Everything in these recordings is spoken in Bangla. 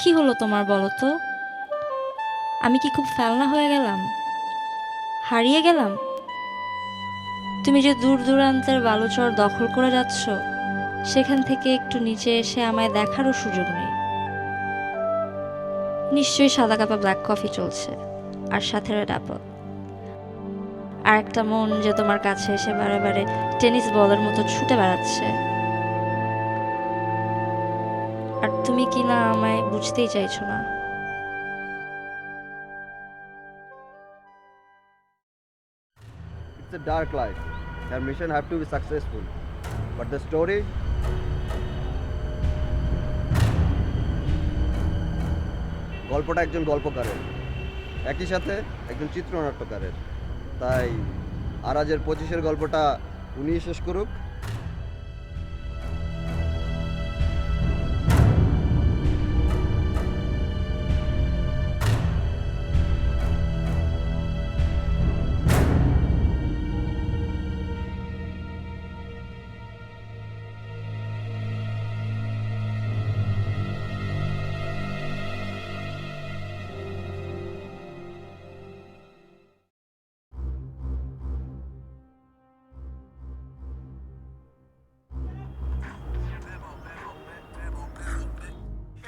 কি হলো তোমার বলো তো? আমি কি খুব ফেলনা হয়ে গেলাম? হারিয়ে গেলাম? তুমি যে দূর দূরান্তের বালুচর দখল করে যাচ্ছ, সেখান থেকে একটু নিচে এসে আমায় দেখারও সুযোগ নেই। নিশ্চয়ই সাদা কাপে ব্ল্যাক কফি চলছে, আর সাথে রেড অ্যাপল। আর একটা মন যে তোমার কাছে এসে বারে বারে টেনিস বলের মতো ছুটে বেড়াচ্ছে। আর তুমি কি না আমায় বুঝতেই চাইছো না। It's a dark life. Their mission have to be successful. But the story, গল্পটা একজন গল্পকারের, একই সাথে একজন চিত্রনাট্যকারের। তাই আরাজের 25-এর গল্পটা উনিই শেষ করুক।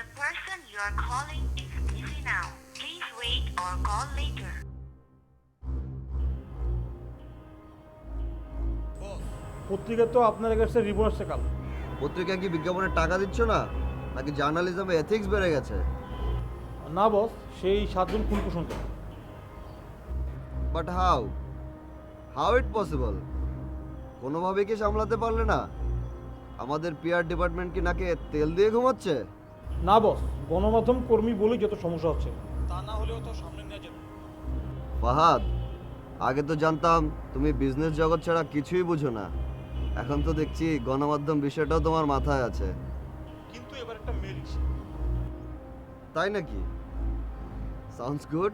The person you are calling is busy now. Please wait or call later. পত্রিকা তো আপনার কাছে রিপোর্ট আসছে কাল। পত্রিকা কি বিজ্ঞাপনের টাকা দিচ্ছ না, নাকি জার্নালিজমে এথিক্স বেড়ে গেছে? না বস, সেই 7 জন খুন প্রসঙ্গে। But how how it possible? কোনোভাবে কি সামলাতে পারলে না? আমাদের পিআর ডিপার্টমেন্ট কি নাকে তেল দিয়ে ঘুমাচ্ছে? না বস, গণমাধ্যম কর্মী বলেই যত সমস্যা হচ্ছে, তা না হলেও তো সামনে নিয়ে যেত। ফাহাদ, আগে তো জানতাম তুমি বিজনেস জগৎ ছাড়া কিছুই বুঝো না। এখন তো দেখছি গণমাধ্যম বিষয়টাও তোমার মাথায় আছে। কিন্তু এবার একটা মেয়ে লিখছে। তাই নাকি? Sounds good.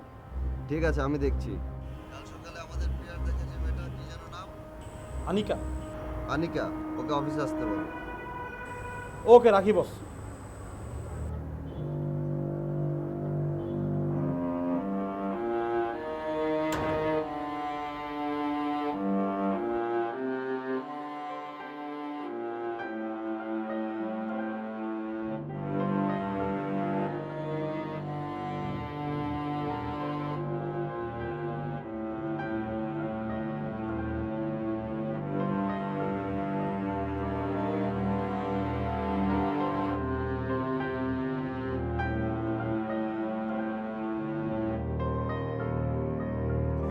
ঠিক আছে, আমি দেখছি। কাল সকালে আমাদের পিআর দেখে যে মেয়েটা, কি যেন নাম? আনিকা। আনিকা, ওকে অফিসে আসতে বলো। ওকে, রাখি বস।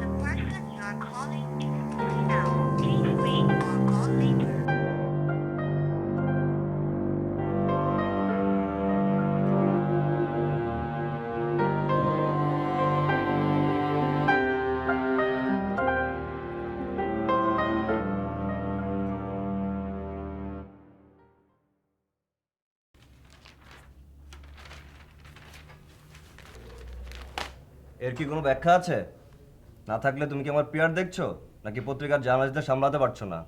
The person you are calling is busy now. Please wait or call later. এর কি কোনো ব্যাখ্যা আছে? না থাকলে তুমি কি আমার পিআর দেখছো, নাকি পত্রিকার জার্নালিস্টদের সামলাতে পারছো না?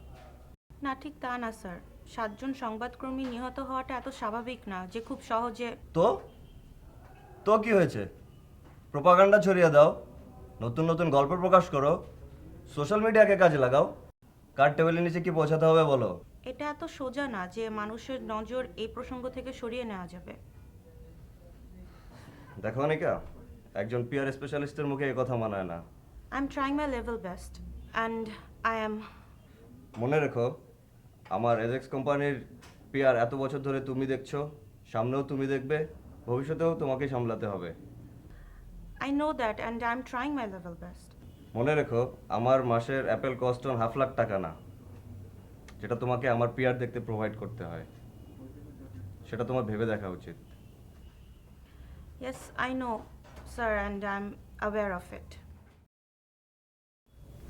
না, ঠিক তা না স্যার। 7 জন সংবাদকর্মী নিহত হওয়াটা এত স্বাভাবিক না যে খুব সহজে। তো তো কি হয়েছে? প্রোপাগান্ডা ছড়িয়ে দাও, নতুন নতুন গল্প প্রকাশ করো, সোশ্যাল মিডিয়াকে কাজে লাগাও। কার টেবিলের নিচে কি পৌঁছাতে হবে বলো। এটা এত সোজা না যে মানুষের নজর এই প্রসঙ্গ থেকে সরিয়ে নেওয়া যাবে। দেখো অনিকা, একজন পিআর স্পেশালিস্টের মুখে এই কথা মানায় না। I am trying my level best and I am. মনে রেখো, আমার এজেক্স কোম্পানির পিআর এত বছর ধরে তুমি দেখছো, সামনেও তুমি দেখবে, ভবিষ্যতেও তোমাকে সামলাতে হবে। I know that and I am trying my level best. মনে রেখো, আমার মাসের অ্যাপেল কস্ট অন $500,000 না, যেটা তোমাকে আমার পিআর দেখতে প্রোভাইড করতে হয়। সেটা তোমার ভেবে দেখা উচিত। Yes, I know sir and I am aware of it.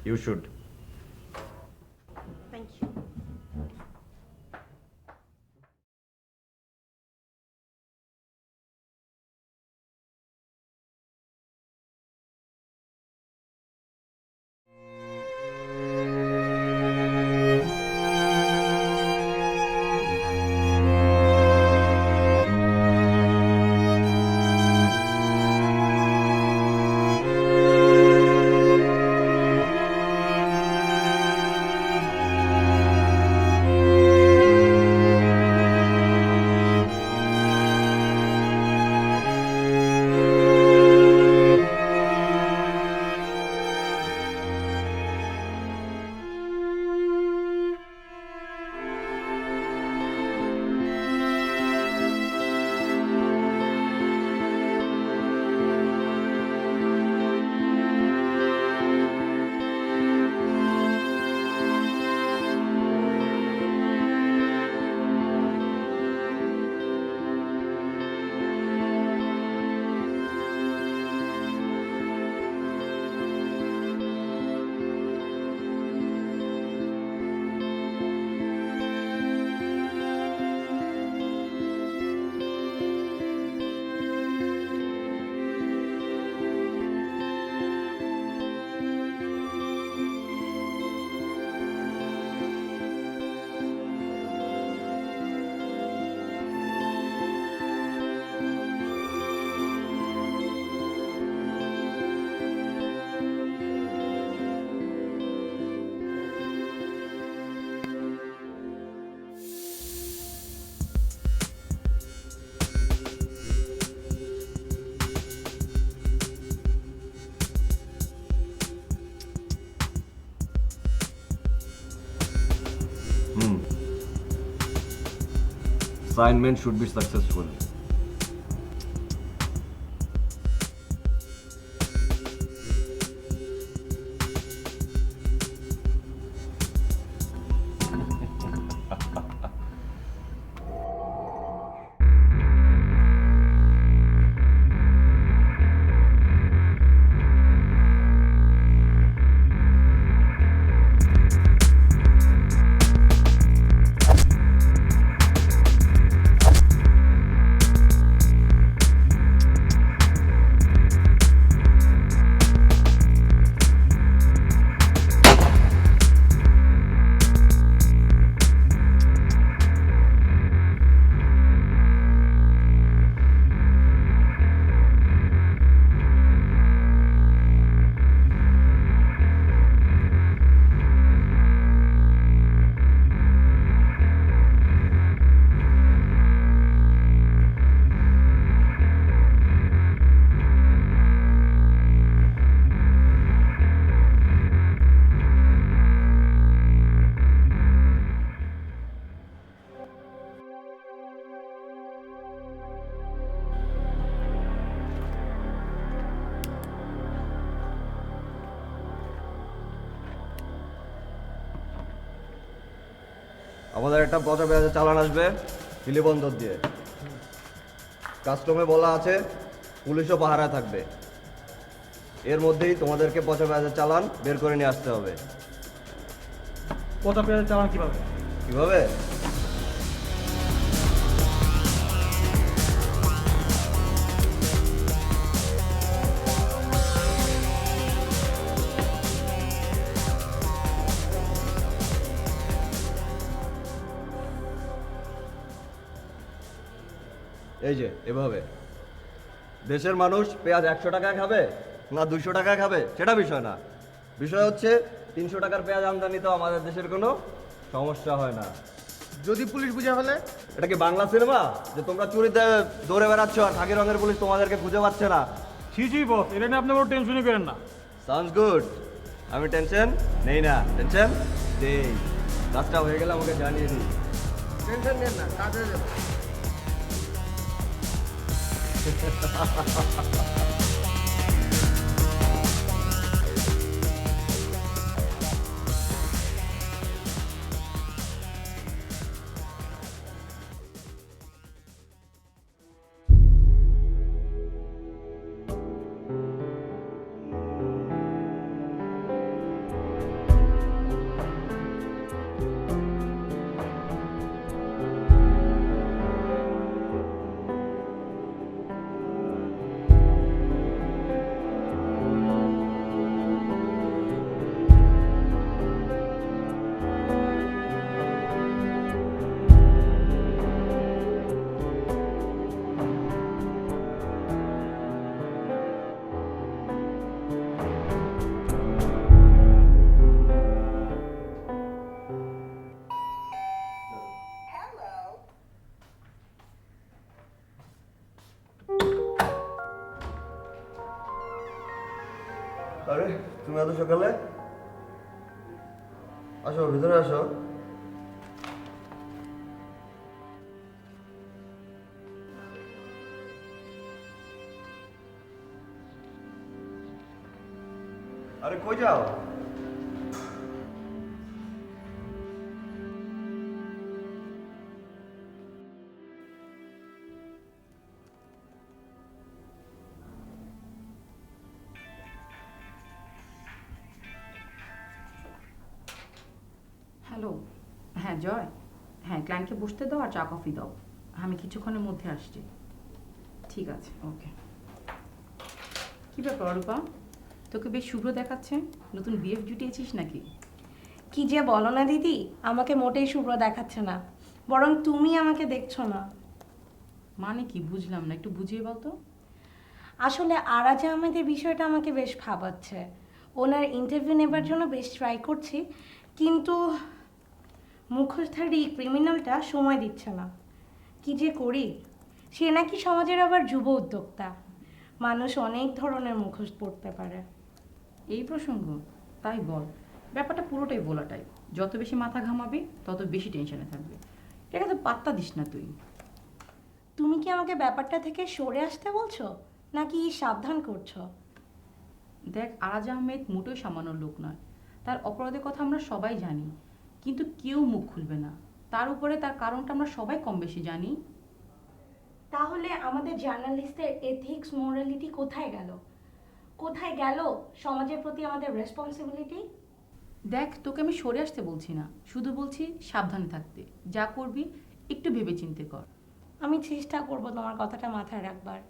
You should. Thank you. assignment should be successful. আমাদের একটা পচা পেঁয়াজের চালান আসবে পিলিবন্দর দিয়ে। কাস্টমে বলা আছে পুলিশও পাহারায় থাকবে। এর মধ্যেই তোমাদেরকে পচা পেঁয়াজের চালান বের করে নিয়ে আসতে হবে। পচা পেঁয়াজের চালান কীভাবে? কিভাবে? এই যে এভাবে। দেশের মানুষ পেঁয়াজ 100 টাকায় খাবে না 200 টাকায় খাবে সেটা বিষয় না, বিষয় হচ্ছে 300 টাকার পেঁয়াজ আমদানিতেও আমাদের দেশের কোনো সমস্যা হয় না। যদি পুলিশ বুঝে ফেলে? এটা কি বাংলা সিনেমা যে তোমরা চুরিতে দৌড়ে বেড়াচ্ছ আর খাকি রঙের পুলিশ তোমাদেরকে খুঁজে পাচ্ছে না? জি জি বস, এটা নিয়ে আপনি কোনো টেনশনই করেন না। Sounds good. আমি টেনশন নেই না, টেনশন দেই। কাজটা হয়ে গেলে আমাকে জানিয়ে দিই। টেনশন নেন না, কাজ হয়ে যাবে। আরে তুমি এত সকালে? আসো ভিতরে আসো। আরে কই যাও? হ্যালো, হ্যাঁ জয়, হ্যাঁ ক্লায়েন্টকে বসতে দাও আর চা কফি দাও, আমি কিছুক্ষণের মধ্যে আসছি। ঠিক আছে, ওকে। কী ব্যাপার অরূপা, তোকে বেশ শুভ্র দেখাচ্ছে, নতুন বিএফ জুটিয়েছিস নাকি? কি যে বলো না দিদি, আমাকে মোটেই শুভ্র দেখাচ্ছে না, বরং তুমি আমাকে দেখছো না। মানে কি বুঝলাম না, একটু বুঝিয়ে বলতো। আসলে আরাজ আহমেদের বিষয়টা আমাকে বেশ ভাবাচ্ছে। ওনার ইন্টারভিউ নেবার জন্য বেশ ট্রাই করছি, কিন্তু মুখোশধারী ক্রিমিনালটা সময় দিচ্ছে না। কি যে করি। সে নাকি সমাজের আবার যুব উদ্যোক্তা, মানুষ অনেক ধরনের মুখোশ পড়তে পারে। এই প্রসঙ্গ, তাই বল। ব্যাপারটা পুরোটাই বলাটাই, যত বেশি মাথা ঘামাবি তত বেশি টেনশনে থাকবে। এটাকে তো পাত্তা দিস না তুই। কি আমাকে ব্যাপারটা থেকে সরে আসতে বলছো নাকি সাবধান করছো? দেখ, আরাজ আহমেদ মোটেও সামান্য লোক নয়। তার অপরাধের কথা আমরা সবাই জানি, কিন্তু কেউ মুখ খুলবে না। তার উপরে তার কারণটা আমরা সবাই কম বেশি জানি। তাহলে আমাদের জার্নালিস্টের এথিক্স মোরালিটি কোথায় গেল? কোথায় গেল সমাজের প্রতি আমাদের রেসপন্সিবিলিটি? দেখ, তোকে আমি সরে আসতে বলছি না, শুধু বলছি সাবধানে থাকতে। যা করবি একটু ভেবেচিন্তে কর। আমি চেষ্টা করব তোমার কথাটা মাথায় রাখবার।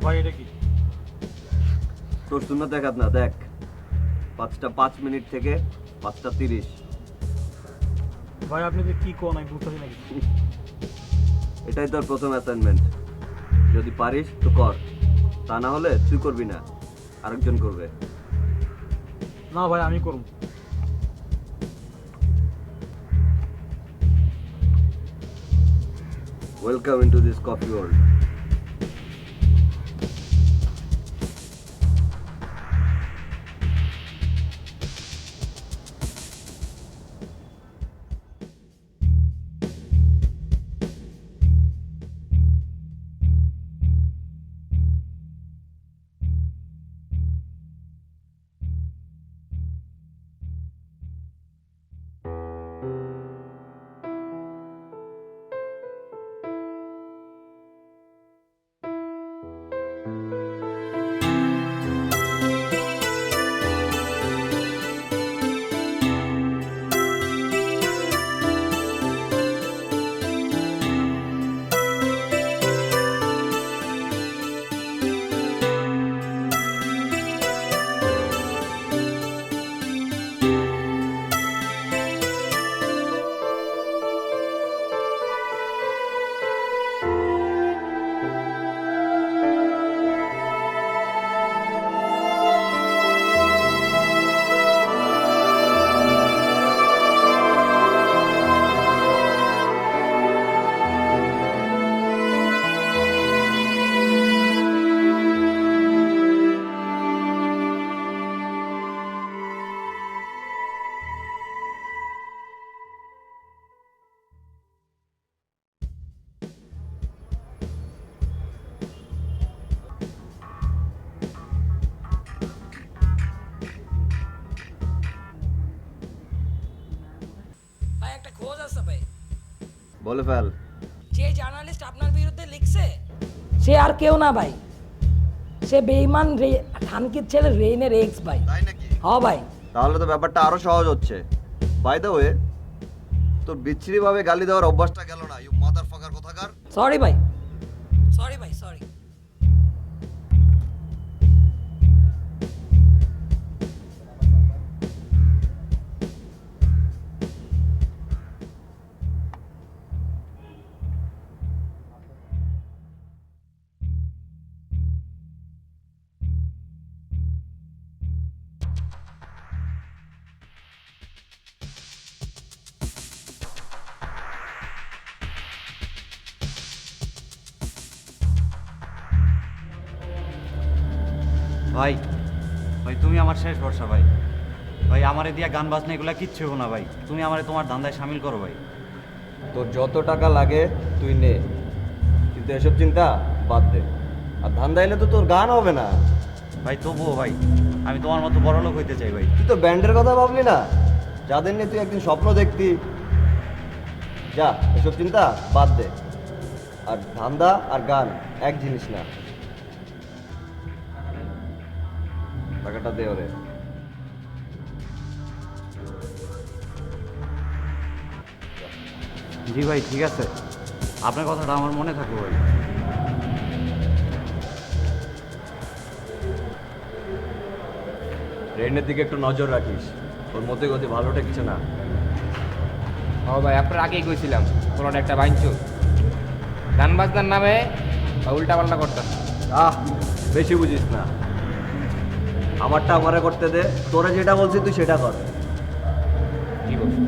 ভাই এটা কি? তোর শূন্য দেখাত না, দেখ 5:05 থেকে 5:30। ভাই আপনি যে কি কোন আমি বুঝতেছি নাকি। এটাই তোর প্রথম অ্যাসাইনমেন্ট। যদি পারিস তো কর, তা না হলে তুই করবি না, আরেকজন করবে। না ভাই আমি করব। Welcome into this coffee world. ভাই একটা খোঁজ আছে ভাই। বলে ফেল। যে জার্নালিস্ট আপনার বিরুদ্ধে লিখছে সে আর কেউ না ভাই, সে বেঈমান খানকির ছেলে রেইনের এক্স ভাই। তাই নাকি? হ ভাই। তাহলে তো ব্যাপারটা আরো সহজ হচ্ছে। বাই দ্য ওয়ে, তোর বিচ্ছিরি ভাবে গালি দেওয়ার অভ্যাসটা গেল না, ইউ মাদারফাকার কোথাকার। সরি ভাই। সরি ভাই, সরি। ভাই ভাই তুমি আমার শেষ ভরসা ভাই। ভাই আমারে দিয়া গান বাজনা এগুলা কিচ্ছু হবো না ভাই, তুমি আমারে তোমার ধান্দায় সামিল করো ভাই। তোর যত টাকা লাগে তুই নে, কিন্তু এসব চিন্তা বাদ দে। আর ধান্দা এলে তো তোর গান হবে না। ভাই তবুও ভাই আমি তোমার মতো বড় লোক হইতে চাই ভাই। তুই তো ব্যান্ডের কথা ভাবলি না, যাদের নিয়ে তুই একদিন স্বপ্ন দেখতি। যা, এসব চিন্তা বাদ দে। আর ধান্দা আর গান এক জিনিস না। টাকাটা দে ওরে। জি ভাই ঠিক আছে, আপনার কথাটা আমার মনে থাকবে ভাই। ট্রেনের দিকে একটু নজর রাখিস, ওর মধ্যে গতি ভালো ঠেকছে না। ও ভাই, আপনার আগেই কইছিলাম কোনোটা একটা বাইঞ্চু গান বাজনার নামে উল্টা পাল্টা করতেন। বেশি বুঝিস না, আমারটা আমারে করতে দে। তোরা যেটা বলছি তুই সেটা কর। কি বলছি?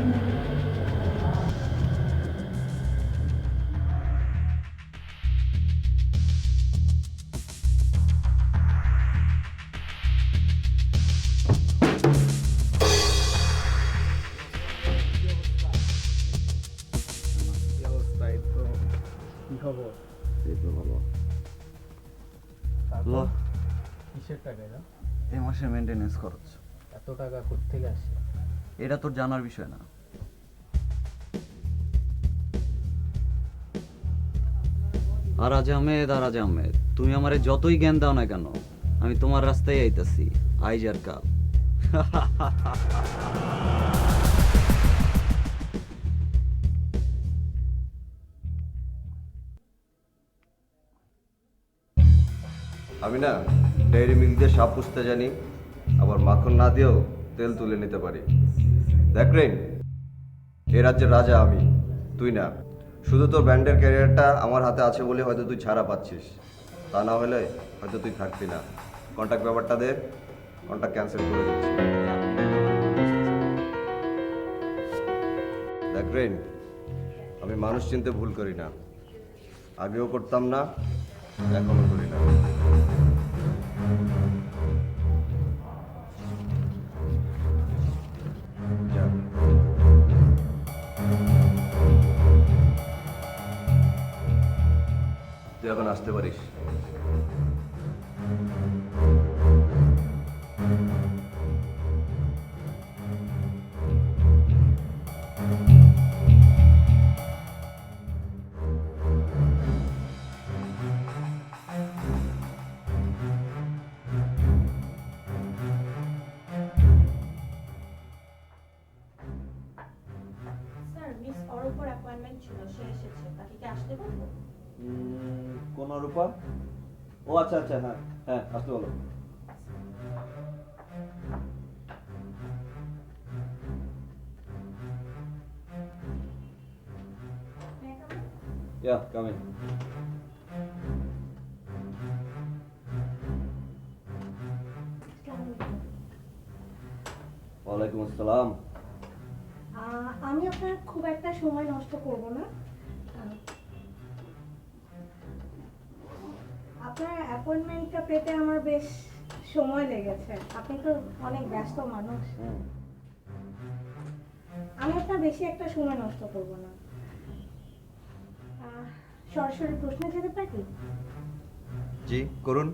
খবর? এই তো ভালো। তারপর লো, কিসের টাকা এরা? এই মাসের মেনটেনেন্স খরচ। এত টাকা কোত্থেকে আসে? এটা তোর জানার বিষয় না। আর আজ আহমেদ, তুমি আমারে যতই জ্ঞান দাও না কেন, আমি তোমার রাস্তায় আইতাছি, আইজ আর কাল। আমি না ডেইরি মিল্ক দিয়ে সাপ পুষতে জানি, আবার মাখন না দিয়েও তেল তুলে নিতে পারি। দেখ রেন, এ রাজ্যের রাজা আমি, তুই না। শুধু তোর ব্যান্ডের ক্যারিয়ারটা আমার হাতে আছে বলে হয়তো তুই ছাড়া পাচ্ছিস, তা না হলে হয়তো তুই থাকবি না। কন্ট্যাক্ট ব্যাপারটা দে, কন্ট্যাক্ট ক্যান্সেল করে দিচ্ছি। দেখ রেন, আমি মানুষ চিনতে ভুল করি না, আগেও করতাম না, এখনো করি না। যা। তুই এখন আসতে পারিস। স্যার, মিস অরূপর অ্যাপয়েন্টমেন্ট ছিল, সে এসেছে। তাকে কি আসতে বলবো? কোন রূপা? ও আচ্ছা আচ্ছা, হ্যাঁ হ্যাঁ, আসতে বলো। Yeah, come in. ওয়ালাইকুম আসসালাম। আমি আপনার খুব একটা সময় নষ্ট করব না। আপনার অ্যাপয়েন্টমেন্টটা পেতে আমার বেশ সময় লেগেছে। আপনি তো অনেক ব্যস্ত মানুষ। আমি আপনার বেশি একটা সময় নষ্ট করব না। সরাসরি প্রশ্নে যেতে পারি? জি করুন।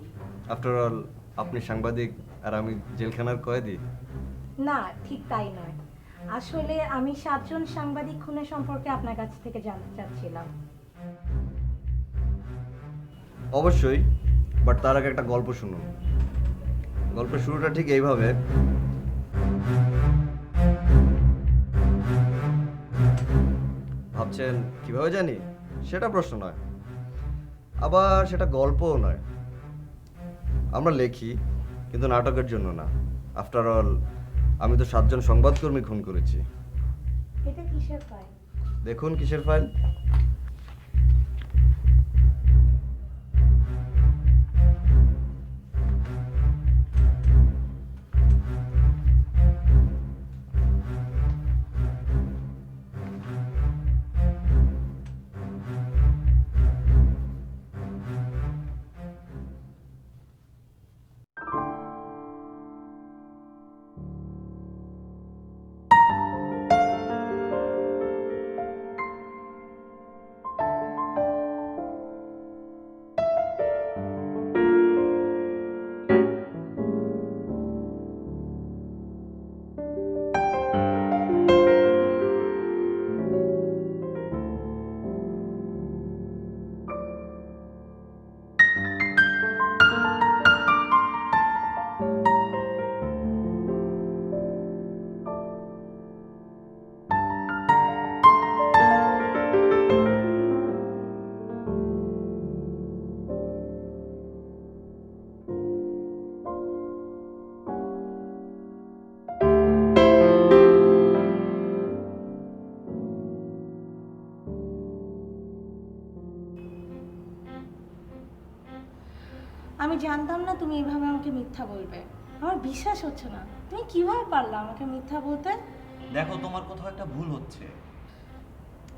আফটার অল আপনি সাংবাদিক আর আমি জেলখানার কয়েদি। না, ঠিক তাই নয়। আসলে আমি 7 জন সাংবাদিক খুনের সম্পর্কে আপনার কাছ থেকে জানতে চাচ্ছিলাম। অবশ্যই, বাট তার আগে একটা গল্প শুনুন। গল্পের শুরুটা ঠিক এইভাবে। ভাবছেন কিভাবে জানি? সেটা প্রশ্ন নয়, আবার সেটা গল্পও নয়। আমরা লেখি, কিন্তু নাটকের জন্য না। আফটার অল আমি তো 7 জন সংবাদকর্মী খুন করেছি। এটা কিসের ফাইল? দেখুন কিসের ফাইল। আমি জানতাম না তুমি এইভাবে আমাকে মিথ্যা বলবে। আমার বিশ্বাস হচ্ছে না। তুমি কিভাবে পারলে আমাকে মিথ্যা বলতে? দেখো, তোমার কোথাও একটা ভুল হচ্ছে।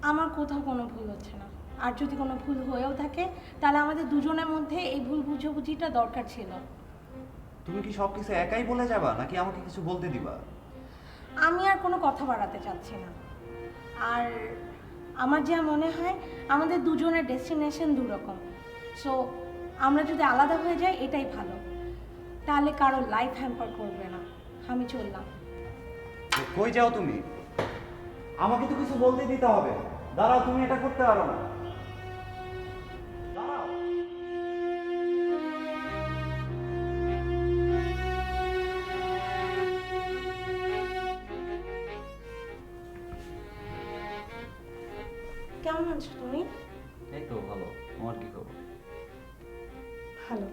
আমার কোথাও কোনো ভুল হচ্ছে না। আর যদি কোনো ভুল হয়েও থাকে, তাহলে আমাদের দুজনের মধ্যে এই ভুল বুঝাবুঝিটা দরকার ছিল। তুমি কি সব কিছু একাই বলে যাবা, নাকি আমাকে কিছু বলতে দিবা? আমি আর কোনো কথা বাড়াতে চাচ্ছি না। আর আমার যা মনে হয় আমাদের দুজনের ডেস্টিনেশন দুরকম, সো আমরা যদি আলাদা হয়ে যাই এটাই ভালো, তাহলে কারো লাইফ হ্যাম্পার করবে না। আমি চললাম। কই যাও তুমি? আমাকে তো কিছু বলতে দিতে হবে। দাঁড়াও, তুমি এটা করতে পারো না। দাঁড়াও। কেমন আছো তুমি? এই তো ভালো, তোমার কি খবর? ভালো।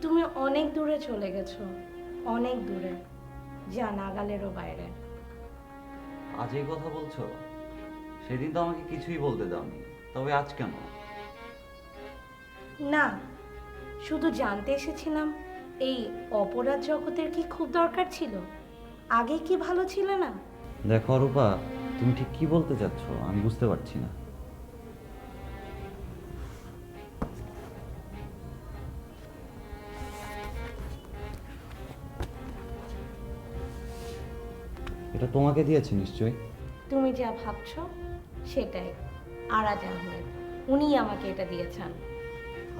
তুমি অনেক দূরে চলে গেছো, অনেক দূরে, যা নাগালেরও বাইরে। আজ এই কথা বলছো? সেদিন তো আমাকে কিছুই বলতে দাওনি, তবে আজ কেন? না, শুধু জানতে এসেছিলাম এই অপরাধ জগতের কি খুব দরকার ছিল? আগে কি ভালো ছিল না? দেখো রূপা, তুমি ঠিক কি বলতে চাচ্ছ আমি বুঝতে পারছি না। এটা তোমাকে দিয়েছে নিশ্চয়ই। তুমি যা ভাবছো সেটাই। আরাজ আহমেদ, উনিই আমাকে এটা দিয়েছেন।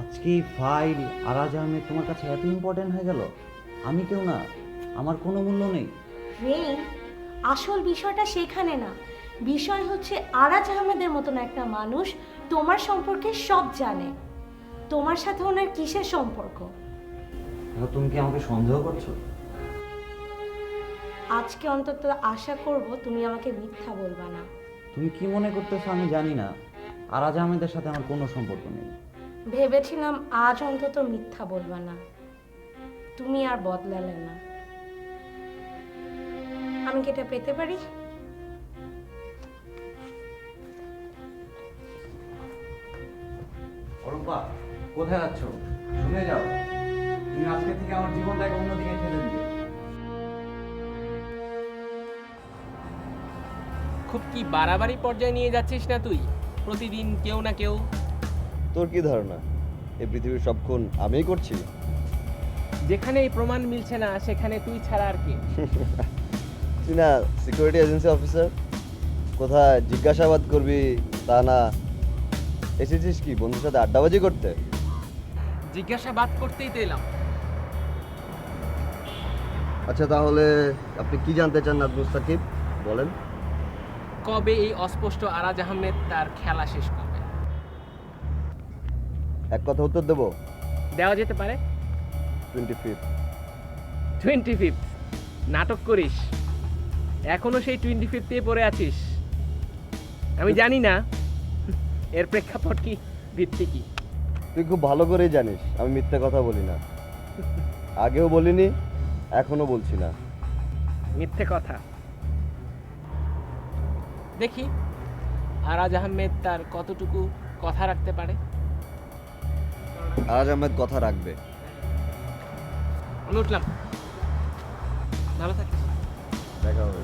আজকে এই ফাইল আরাজ আহমেদ তোমার কাছে এত ইম্পর্টেন্ট হয়ে গেল? আমি কেউ না, আমার কোনো মূল্য নেই? রেইন, আসল বিষয়টা সেখানে না। বিষয় হচ্ছে আরাজ আহমেদের মতন একটা মানুষ তোমার সম্পর্কে সব জানে। তোমার সাথে ওনার কিসের সম্পর্ক? দেখো, তুমি কি আমাকে সন্দেহ করছো? আজকে অন্তত আশা করব তুমি আমাকে মিথ্যা বলবা না। তুমি কি মনে করতেছো আমি জানি না। আরাজ আহমেদের সাথে আমার কোনো সম্পর্ক নেই। ভেবেছিলাম আজ অন্তত মিথ্যা বলবা না। তুমি আর বদলালে না। আমি কি এটা পেতে পারি? অরূপা, কোথায় যাচ্ছ? শুনে যাও, তুমি আজকে থেকে আমার জীবনটাকে অন্যদিকে ঠেলে দিবে। খুব কি বাড়াবাড়ি পর্যায়ে নিয়ে যাচ্ছিস না তুই? প্রতিদিন কেউ না কেউ। তোর কি ধারণা এই পৃথিবীর সব খুন আমিই করছি? যেখানে এই প্রমাণ মিলছে না সেখানে তুই ছাড়া আর কি? তুই না সিকিউরিটি এজেন্সি অফিসার, কোথায় জিজ্ঞাসাবাদ করবি তা না, এসেছিস কি বন্ধুর সাথে আড্ডাবাজি করতে? জিজ্ঞাসাবাদ করতেই তো এলাম। আচ্ছা, তাহলে আপনি কি জানতে চান নাজমুস সাকিব, বলেন। কবে এই অস্পষ্ট আরাজ আহমেদ তার খেলা শেষ করবে? এক কথা উত্তর দেবো, দেওয়া যেতে পারে। 25। 25? নাটক করিস? এখনো সেই 25-তেই পড়ে আছিস? আমি জানি না এর প্রেক্ষাপট কি, ভিত্তি কি। তুই খুব ভালো করেই জানিস আমি মিথ্যে কথা বলি না, আগেও বলিনি, এখনো বলছি না। মিথ্যে কথা? দেখি আরাজ আহমেদ তার কতটুকু কথা রাখতে পারে। আরাজ আহমেদ কথা রাখবে। আমি উঠলাম, ভালো থাকিস। দেখা হবে।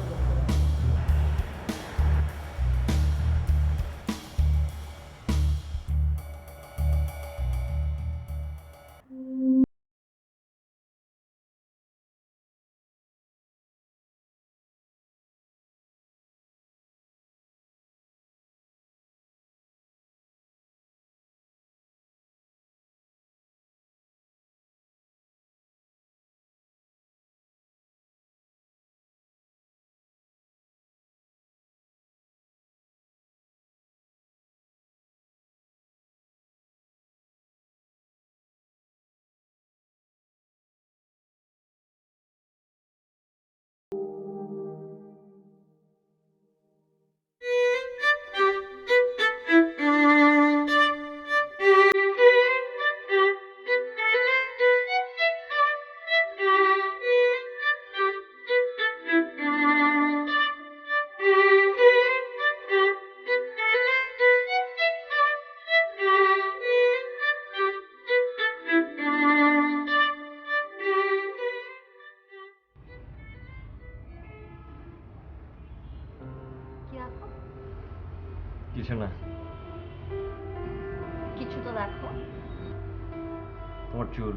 কিছু না। কিছু তো দেখো। তোমার চুল।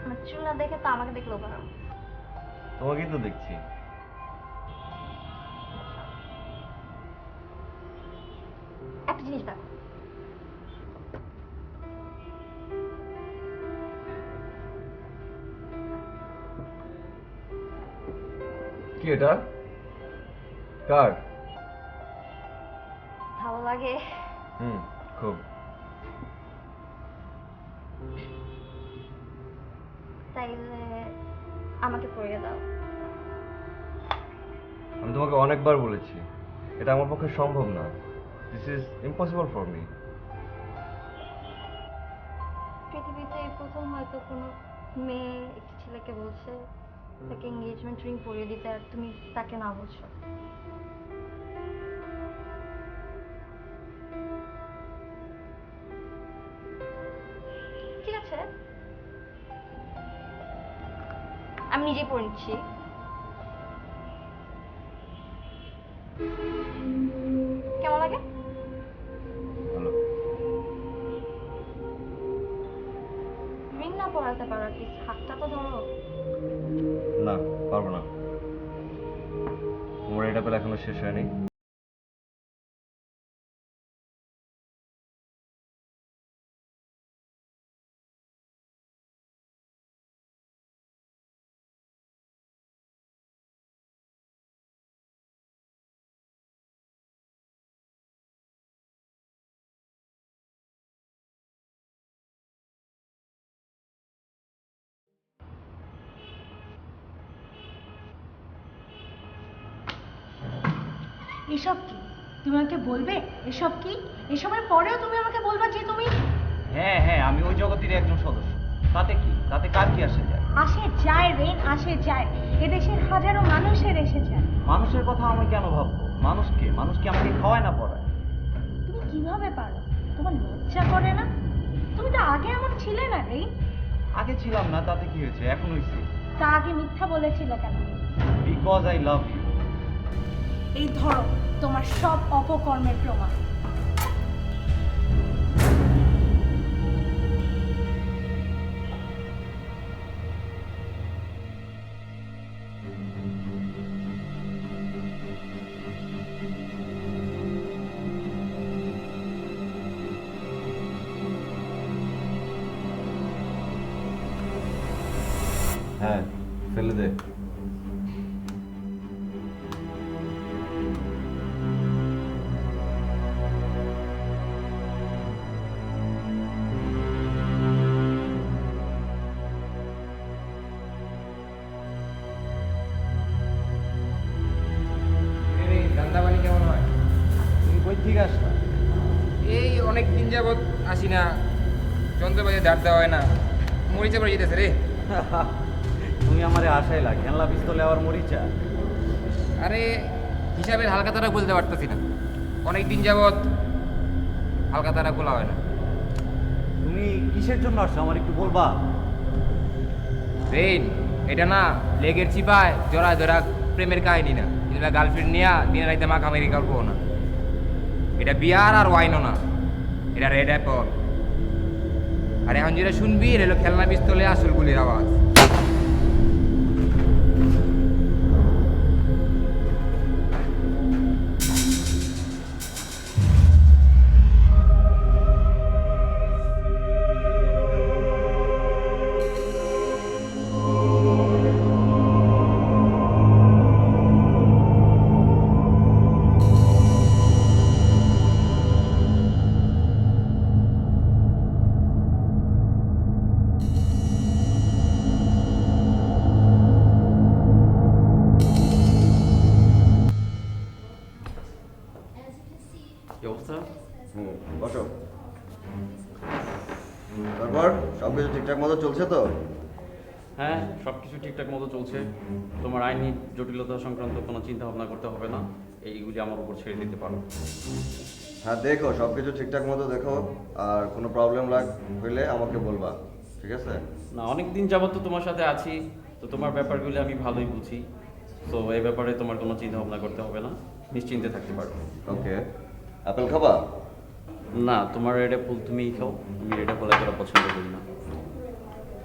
আমার চুল না দেখে তো আমাকে দেখলেও পারো। তোমাকেই তো দেখছি। একটা জিনিস দেখো, কি এটা? কার? ভালো লাগে। খুব। তাইলে আমাকে পরিয়ে দাও। আমি তোমাকে অনেকবার বলেছি এটা আমার পক্ষে সম্ভব না। This is impossible for me. পৃথিবীতে এই প্রথম হয়তো কোনো মেয়ে একটি ছেলেকে বলছে তাকে এঙ্গেজমেন্ট রিং পরিয়ে দিতে, আর তুমি তাকে না বলছো। ঠিক আছে, আমি নিজেই পরে নিচ্ছি। কেমন লাগে? ভালো। রিং না পরাতে পারো, অ্যাটলিস্ট হাতটা তো ধরো। না, পারবো না। তোমার এটা পেলে এখনো শেষ হয়নি। এসব কি? তুমি আমাকে বলবে এসব কি? এসবের পরেও তুমি আমাকে বলবা যে তুমি হ্যাঁ হ্যাঁ, আমি ওই জগতেরই একজন সদস্য। তাতে কি? তাতে কার কি আসে যায়? আসে যায় রেন, আসে যায়। এদেশের হাজারো মানুষের এসে যায়। মানুষের কথা আমি কেন ভাববো? মানুষকে আমাকে খাওয়ায় না পড়ায়। তুমি কিভাবে পারো? তোমার লজ্জা করে না? তুমি তো আগে এমন ছিলে না রে। আগে ছিলাম না, তাতে কি হয়েছে? এখন হয়েছে। তা আগে মিথ্যা বলেছিলে কেন? Because I love you. এই ধরো তোমার সব অপকর্মের প্রমাণ। হ্যাঁ, ফেলে দে। ধান্দাবানি কেমন হয়? তুমি কই ঠিক আসলা? এই অনেক দিন যাবৎ আসি না, যন্ত্রপাতি ধার দেওয়া হয় না, মরিচা পড়ে যেতেছে রে। তুমি আমারে আশাইলা, খেলনা পিস্তলে আবার মরিচা। আরে হিসাবের হালকা তারা বলতে পারতেছি না, অনেক দিন যাবৎ হালকা তারা খোলা হয় না। তুমি কিসের জন্য আসছো আমার একটু বলবা? রেন, এটা না লেগের চিপায় জোড়া জোড়া প্রেমের কাহিনী না, এটা গার্লফ্রেন্ড নিয়ে দিনে রাইতে মাখামারি করবো না। এটা বিয়ার আর ওয়াইনও না, এটা রেড অ্যাপল। আর এখন যেটা শুনবি এটা হলো খেলনা পিস্তলে আসল গুলির আওয়াজ। কি অবস্থা? বসো। তারপর সব কিছু ঠিকঠাক মতো চলছে তো? হ্যাঁ, সব কিছু ঠিকঠাক মতো চলছে। তোমার আইনি জটিলতা সংক্রান্ত কোনো চিন্তা ভাবনা করতে হবে না, এইগুলি আমার উপর ছেড়ে দিতে পারো। হ্যাঁ, দেখো সব কিছু ঠিকঠাক মতো দেখো, আর কোনো প্রবলেম হইলে আমাকে বলবা, ঠিক আছে? না, অনেক দিন যাবত তো তোমার সাথে আছি, তো তোমার ব্যাপারগুলি আমি ভালোই বুঝি। তো এই ব্যাপারে তোমার কোনো চিন্তা ভাবনা করতে হবে না, নিশ্চিন্তে থাকতে পারো। ওকে। আপেল খাবা? না, তোমার রেড অ্যাপল তুমিই খাও, আমি রেড অ্যাপল এতটা পছন্দ করি না।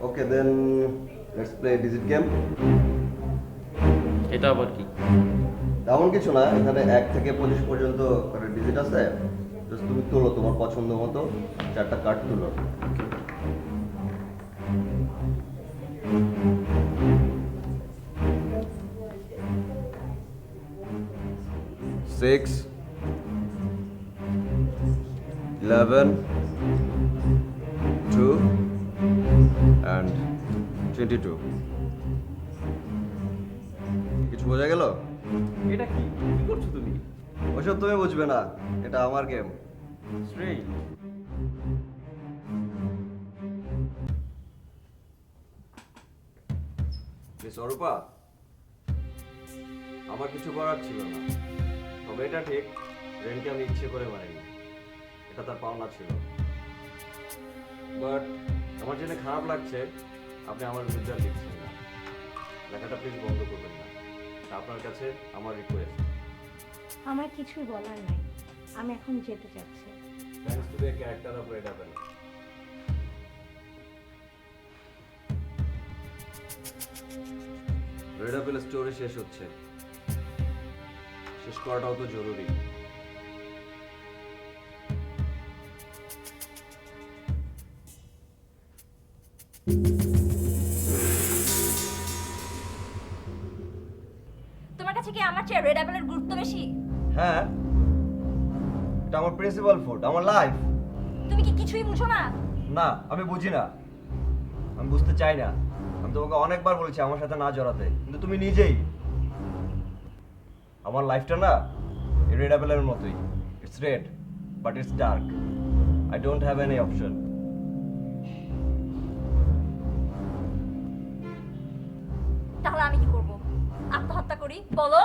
ওকে, then let's play digit game. এটা আবার কি? তেমন কিছু না, এখানে 1 থেকে 25 পর্যন্ত ডিজিট আছে। জাস্ট তুমি তোলো তোমার পছন্দ মতো 4টা কার্ড তুলো। Six, 11, 2, and 22. কিছু বোঝা গেল? এটা কি কি করছো তুমি? ওসব তুমি বুঝবে না, এটা আমার গেম। স্ট্রেঞ্জ। মিস অরূপা, আমার কিছু করার ছিল না, তবে এটা ঠিক রেনকে আমি ইচ্ছে করে মারিনি, এটা তার পাওনা ছিল। বাট আমার জন্য খারাপ লাগছে আপনি আমার বিরুদ্ধে আর লিখছেন না। লেখাটা প্লিজ বন্ধ করবেন না, এটা আপনার কাছে আমার রিকোয়েস্ট। আমার কিছুই বলার নাই, আমি এখন যেতে চাচ্ছি। Thanks to the character of red Apple. Red Apple story শেষ হচ্ছে, শেষ করাটাও তো জরুরি। তোমার কাছে কি আমার চেয়ে রেড অ্যাপেলের গুরুত্ব বেশি? হ্যাঁ, এটা আমার প্রিন্সিপাল ফুড, আমার লাইফ। তুমি কি কিছুই বুঝো না? না, আমি বুঝি না, আমি বুঝতে চাই না। আমি তোমাকে অনেকবার বলেছি আমার সাথে না জড়াতে, কিন্তু তুমি নিজেই। আমার লাইফটা না রেড অ্যাপেলের মতোই, it's red but it's dark. I don't have any option. তাহলে আমি কি করব? আত্মহত্যা করি? বলো।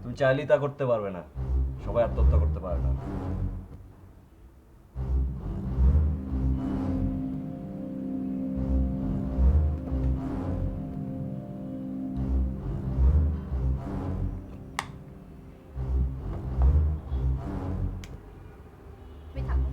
তুমি চাইলেই তা করতে পারবে না, সবাই আত্মহত্যা করতে পারে না। তুমি থাকো।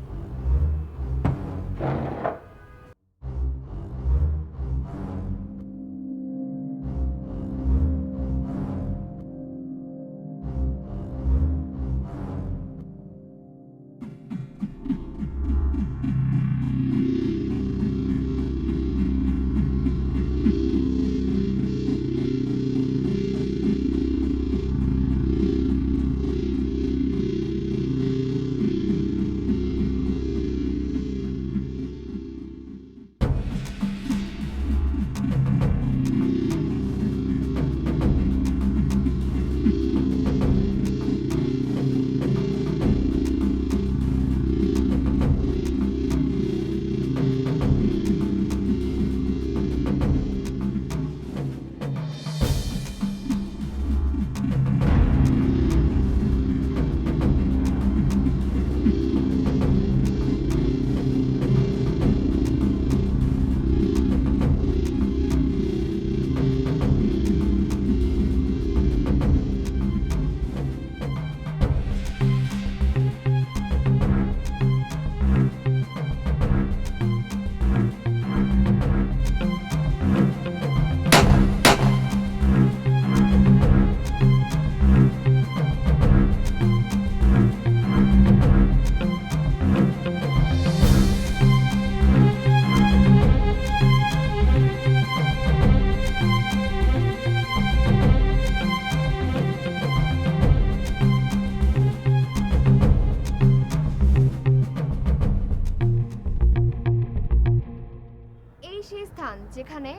যেখানে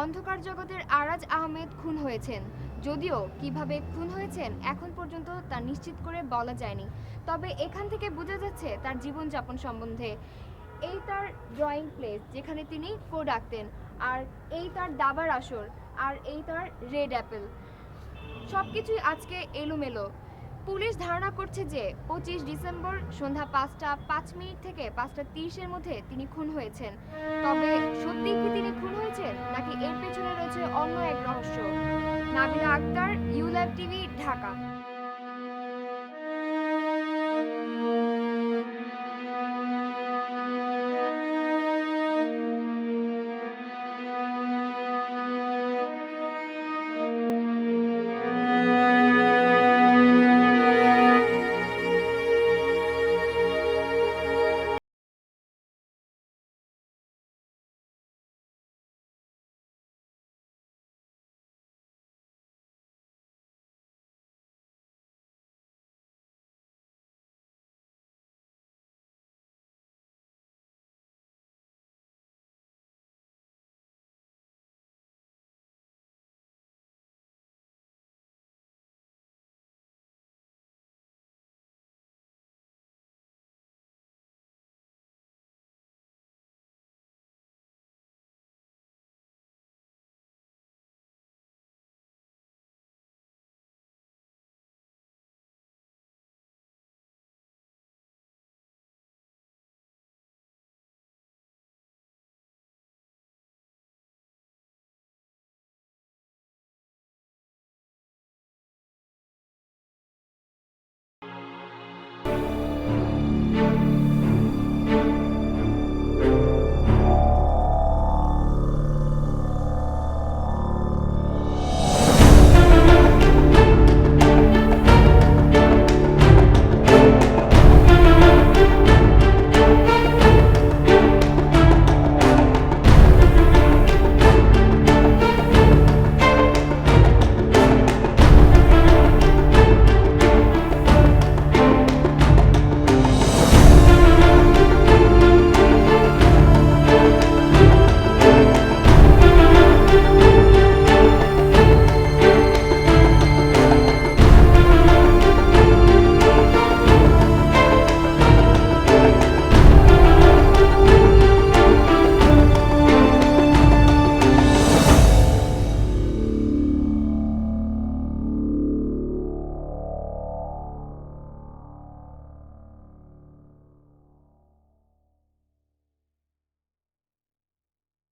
অন্ধকার জগতের আরাজ আহমেদ খুন হয়েছেন। যদিও কিভাবে খুন হয়েছেন এখন পর্যন্ত তা নিশ্চিত করে বলা যায়নি, তবে এখান থেকে বোঝা যাচ্ছে তার জীবনযাপন সম্বন্ধে। এই তার ড্রয়িং প্লেস যেখানে তিনি ফোর্ড আঁকতেন, আর এই তার দাবার আসর, আর এই তার রেড অ্যাপেল। সব কিছুই আজকে এলোমেলো। পুলিশ ধারণা করছে যে 25 ডিসেম্বর সন্ধ্যা 5টা 5 মিনিট থেকে 5টা 30-এর মধ্যে তিনি খুন হয়েছেন। তবে সত্যিই কি তিনি খুন হয়েছেন, নাকি এর পেছনে রয়েছে অন্য এক রহস্য? Nabila Akter, you live TV, Dhaka.